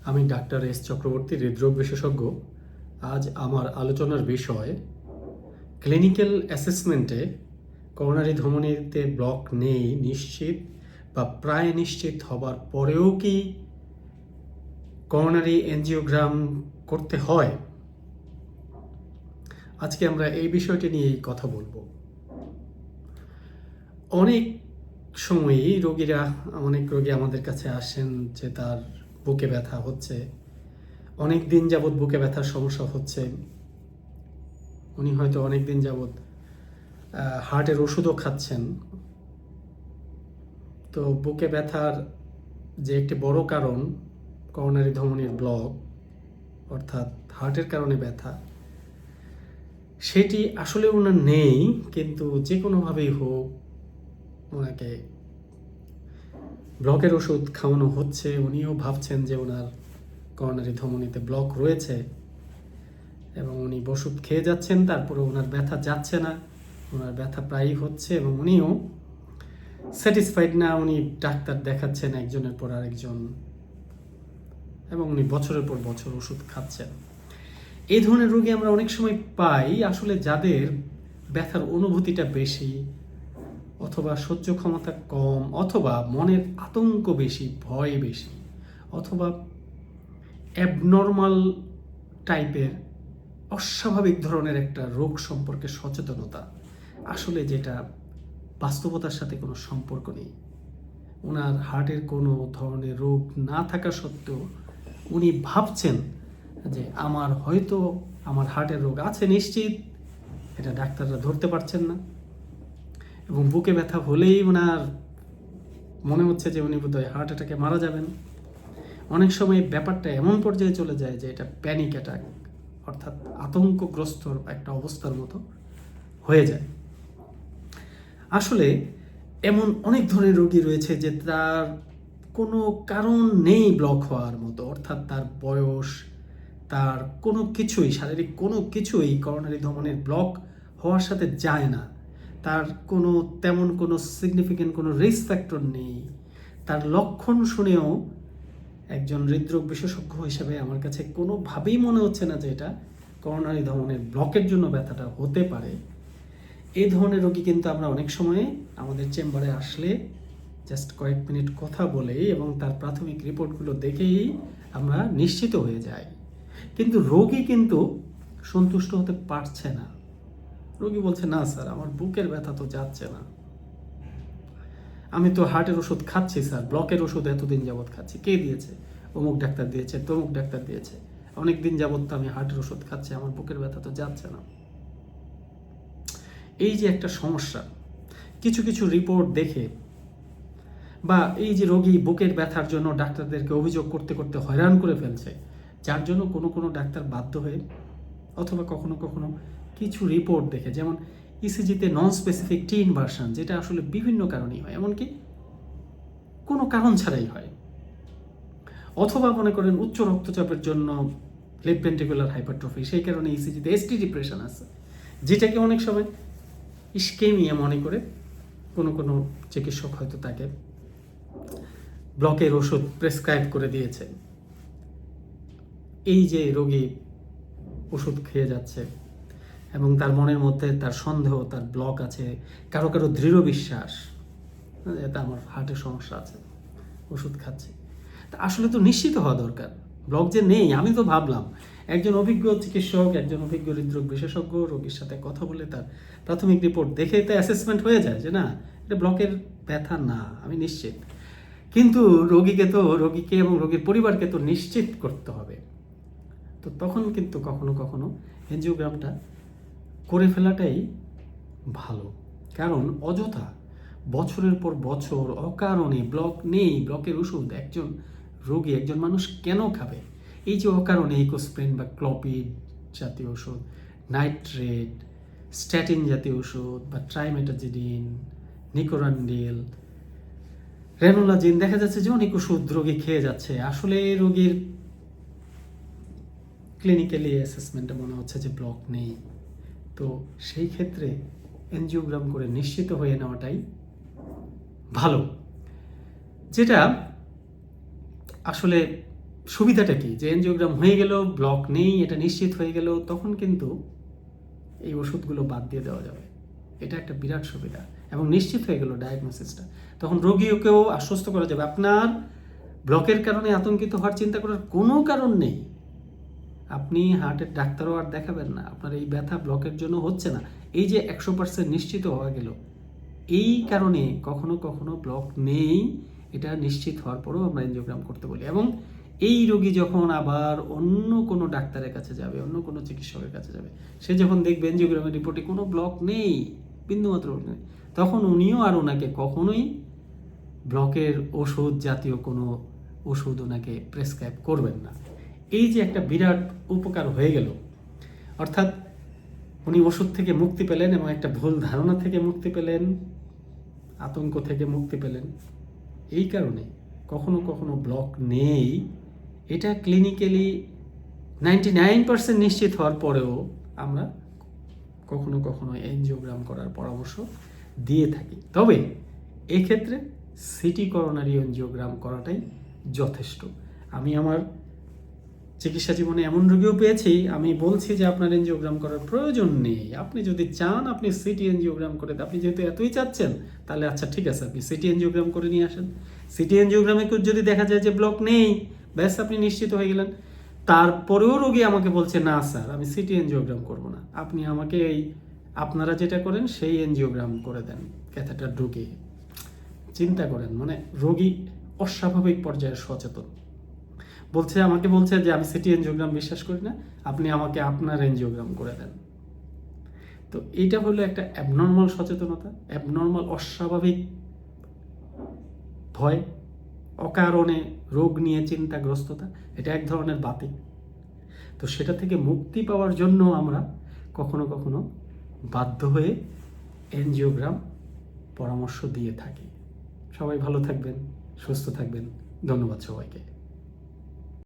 আমি doctor S Chakraborty, হৃদরোগ বিশেষজ্ঞ। আজ আমার আলোচনার বিষয় ক্লিনিক্যাল অ্যাসেসমেন্টে করোনারি ধমনীতে ব্লক নেই নিশ্চিত বা প্রায় নিশ্চিত হবার পরেও কি করোনারি এনজিওগ্রাম করতে হয়। আজকে আমরা এই বিষয়টি নিয়েই কথা বলবো। অনেক সময়ই অনেক রোগী আমাদের কাছে আসেন যে তার বুকে ব্যথা হচ্ছে, অনেক দিন যাবৎ বুকে ব্যথার সমস্যা হচ্ছে। উনি হয়তো অনেক দিন যাবৎ হার্টের ওষুধও খাচ্ছেন। তো বুকে ব্যথার যে একটি বড় কারণ করোনারি ধমনীর ব্লক, অর্থাৎ হার্টের কারণে ব্যথা, সেটি আসলে ওনার নেই, কিন্তু যে কোনোভাবেই হোক ওনাকে ব্লকের ওষুধ খাওয়ানো হচ্ছে। উনিও ভাবছেন যে ওনার করোনারি ধমনীতে ব্লক রয়েছে এবং উনি ওষুধ খেয়ে যাচ্ছেন, তারপরে ওনার ব্যথা যাচ্ছে না, ওনার ব্যথা প্রায়ই হচ্ছে এবং উনিও স্যাটিসফাইড না। উনি ডাক্তার দেখাচ্ছেন একজনের পর আরেকজন এবং উনি বছরের পর বছর ওষুধ খাচ্ছেন। এই ধরনের রোগী আমরা অনেক সময় পাই আসলে যাদের ব্যথার অনুভূতিটা বেশি, অথবা সহ্য ক্ষমতা কম, অথবা মনের আতঙ্ক বেশি, ভয় বেশি, অথবা অ্যাবনর্মাল টাইপের অস্বাভাবিক ধরনের একটা রোগ সম্পর্কে সচেতনতা, আসলে যেটা বাস্তবতার সাথে কোনো সম্পর্ক নেই। ওনার হার্টের কোনো ধরনের রোগ না থাকা সত্ত্বেও উনি ভাবছেন যে আমার হার্টের রোগ আছে নিশ্চিত, এটা ডাক্তাররা ধরতে পারছেন না। এবং বুকে ব্যথা হলেই ওনার মনে হচ্ছে যে উনি বোধহয় হার্ট অ্যাটাকে মারা যাবেন। অনেক সময় ব্যাপারটা এমন পর্যায়ে চলে যায় যে এটা প্যানিক অ্যাটাক, অর্থাৎ আতঙ্কগ্রস্ত একটা অবস্থার মতো হয়ে যায়। আসলে এমন অনেক ধরনের রোগী রয়েছে যে তার কোনো কারণ নেই ব্লক হওয়ার মতো, অর্থাৎ তার বয়স, তার কোনো কিছুই, শারীরিক কোনো কিছুই করোনারি ধমনীর ব্লক হওয়ার সাথে যায় না। তার তেমন কোনো সিগনিফিকেন্ট কোনো রিস্ক ফ্যাক্টর নেই। তার লক্ষণ শুনেও একজন হৃদরোগ বিশেষজ্ঞ হিসেবে আমার কাছে কোনোভাবেই মনে হচ্ছে না যে এটা করোনারি ধমনীর ব্লকের জন্য ব্যথাটা হতে পারে। এই ধরনের রোগী কিন্তু আমরা অনেক সময় আমাদের চেম্বারে আসলে জাস্ট কয়েক মিনিট কথা বলেই এবং তার প্রাথমিক রিপোর্টগুলো দেখেই আমরা নিশ্চিত হয়ে যাই। কিন্তু রোগী কিন্তু সন্তুষ্ট হতে পারছে না। রোগী বলছে, না স্যার, আমার বুকের ব্যথা তো যাচ্ছে না, আমি তো হার্টের ওষুধ খাচ্ছি স্যার, ব্লকের ওষুধ এতদিন যাবৎ খাচ্ছি, কে দিয়েছে? অমুক ডাক্তার দিয়েছে, তমুক ডাক্তার দিয়েছে, অনেক দিন যাবৎ তো আমি হার্টের ওষুধ খাচ্ছি, আমার বুকের ব্যথা তো যাচ্ছে না। এই যে একটা সমস্যা, কিছু কিছু রিপোর্ট দেখে বা এই যে রোগী বুকের ব্যথার জন্য ডাক্তারদেরকে অভিযোগ করতে করতে হয়রান করে ফেলছে, যার জন্য কোনো কোনো ডাক্তার বাধ্য হয়ে অথবা কখনো কখনো কিছু রিপোর্ট দেখে, যেমন ইসিজিতে নন স্পেসিফিক টি ইনভার্সন, যেটা আসলে বিভিন্ন কারণেই হয়, এমনকি কোনো কারণ ছাড়াই হয়, অথবা মনে করেন উচ্চ রক্তচাপের জন্য লেফট ভেন্ট্রিকুলার হাইপারট্রফি, সেই কারণে ইসিজিতে এসটি ডিপ্রেশন আছে, যেটাকে অনেক সময় ইস্কেমিয়া মনে করে কোনো কোনো চিকিৎসক হয়তো তাকে ব্লকের ওষুধ প্রেসক্রাইব করে দিয়েছে। এই যে রোগী ওষুধ খেয়ে যাচ্ছে এবং তার মনের মধ্যে তার সন্দেহ, তার ব্লক আছে, কারো কারো দৃঢ় বিশ্বাস এটা আমার হার্টের সমস্যা আছে, ওষুধ খাচ্ছে। তা আসলে তো নিশ্চিত হওয়া দরকার ব্লক যে নেই। আমি তো ভাবলাম একজন অভিজ্ঞ চিকিৎসক, একজন অভিজ্ঞ হৃদরোগ বিশেষজ্ঞ রোগীর সাথে কথা বলে তার প্রাথমিক রিপোর্ট দেখে তো অ্যাসেসমেন্ট হয়ে যায় যে না, এটা ব্লকের ব্যথা না, আমি নিশ্চিত। কিন্তু রোগীকে এবং রোগীর পরিবারকে তো নিশ্চিত করতে হবে। তো তখন কিন্তু কখনো কখনো এনজিওগ্রামটা করে ফেলাটাই ভালো। কারণ অযথা বছরের পর বছর অকারণে ব্লক নেই, ব্লকের ওষুধ একজন মানুষ কেন খাবে? এই যে অকারণে ইকোস্প্রিন বা ক্লপিড জাতীয় ওষুধ, নাইট্রেট, স্ট্যাটিন জাতীয় ওষুধ বা ট্রাইমেটাজিডিন, নিকোরান্ডিল, রেনোলাজিন, দেখা যাচ্ছে যে অনেক ওষুধ রোগী খেয়ে যাচ্ছে। আসলে রোগীর ক্লিনিক্যালি অ্যাসেসমেন্টে মনে হচ্ছে যে ব্লক নেই। তো সেই ক্ষেত্রে এনজিওগ্রাম করে নিশ্চিত হয়ে নেওয়াটাই ভালো। যেটা আসলে সুবিধাটা কি, যে এনজিওগ্রাম হয়ে গেল, ব্লক নেই, এটা নিশ্চিত হয়ে গেল, তখন কিন্তু এই ওষুধগুলো বাদ দিয়ে দেওয়া যাবে। এটা একটা বিরাট সুবিধা, এবং নিশ্চিত হয়ে গেল ডায়াগনোসিসটা। তখন রোগীকেও আশ্বস্ত করা যাবে আপনার ব্লকের কারণে আতঙ্কিত হওয়ার চিন্তা করার কোনো কারণ নেই। আপনি হার্টের ডাক্তারও আর দেখাবেন না, আপনার এই ব্যথা ব্লকের জন্য হচ্ছে না। এই যে 100% নিশ্চিত হওয়া গেল, এই কারণে কখনো কখনো ব্লক নেই এটা নিশ্চিত হওয়ার পরেও আমরা এনজিওগ্রাম করতে বলি। এবং এই রোগী যখন আবার অন্য কোনো ডাক্তারের কাছে যাবে, অন্য কোনো চিকিৎসকের কাছে যাবে, সে যখন দেখবে এনজিওগ্রামের রিপোর্টে কোনো ব্লক নেই, বিন্দুমাত্র নেই, তখন উনিও আর ওনাকে কখনোই ব্লকের ওষুধ জাতীয় কোনো ওষুধ ওনাকে প্রেসক্রাইব করবেন না। এই যে একটা বিরাট উপকার হয়ে গেল, অর্থাৎ উনি ওষুধ থেকে মুক্তি পেলেন এবং একটা ভুল ধারণা থেকে মুক্তি পেলেন, আতঙ্ক থেকে মুক্তি পেলেন। এই কারণে কখনো কখনো ব্লক নেই এটা ক্লিনিক্যালি 99% নিশ্চিত হওয়ার পরেও আমরা কখনো কখনো এনজিওগ্রাম করার পরামর্শ দিয়ে থাকি। তবে এক্ষেত্রে সিটি করোনারি এনজিওগ্রাম করাটাই যথেষ্ট। আমি আমার চিকিৎসা জীবনে এমন রোগীও পেয়েছি, আমি বলছি যে আপনার এনজিওগ্রাম করার প্রয়োজন নেই, আপনি যদি চান আপনি সিটি এনজিওগ্রাম করে দেন। আপনি যেহেতু এতই চাচ্ছেন, তাহলে আচ্ছা ঠিক আছে, আপনি সিটি এনজিওগ্রাম করে নিয়ে আসেন। সিটি এনজিওগ্রামে যদি দেখা যায় যে ব্লক নেই, ব্যাস আপনি নিশ্চিত হয়ে গেলেন। তারপরেও রোগী আমাকে বলছে না স্যার আমি সিটি এনজিওগ্রাম করব না, আপনি আমাকে এই আপনারা যেটা করেন সেই এনজিওগ্রাম করে দেন, ক্যাথেটার ঢুকে। চিন্তা করেন, মানে রোগী অস্বাভাবিক পর্যায়ে সচেতন, আমাকে বলছে যে আমি সিটি এনজিওগ্রাম বিশ্বাস করি না, আপনি আমাকে আপনার এনজিওগ্রাম করে দেন। তো এটা হলো একটা অ্যাবনর্মাল সচেতনতা, অ্যাবনর্মাল অস্বাভাবিক ভয়, অকারণে রোগ নিয়ে চিন্তাগ্রস্ততা, এটা এক ধরনের বাতিক। তো সেটা থেকে মুক্তি পাওয়ার জন্য আমরা কখনো কখনো বাধ্য হয়ে এনজিওগ্রাম পরামর্শ দিয়ে থাকি। সবাই ভালো থাকবেন, সুস্থ থাকবেন, ধন্যবাদ সবাইকে।